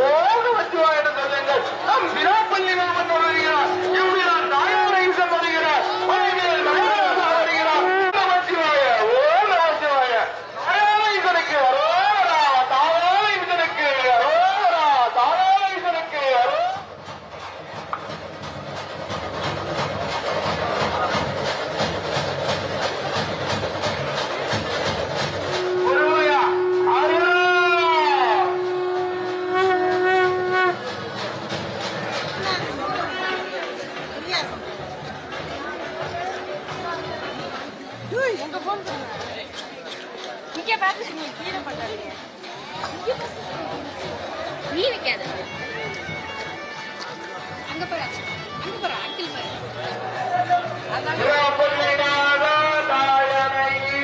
ஓடு வச்சுவா என்று சொல்லுங்கள். நம் விராப்பள்ளி மாமன் வருகிறார். எம்மிரான் தாயாரை வருகிறார். மனைவியல் மகராசா வருகிறார். நமச்சிவாய ஓம் நமச்சிவாய. தாயாரீசனுக்கு அரோரா, தாயாரீசனுக்கு அரோரா, தாயாரீசனுக்கு அரோரா. நீ வைக்காத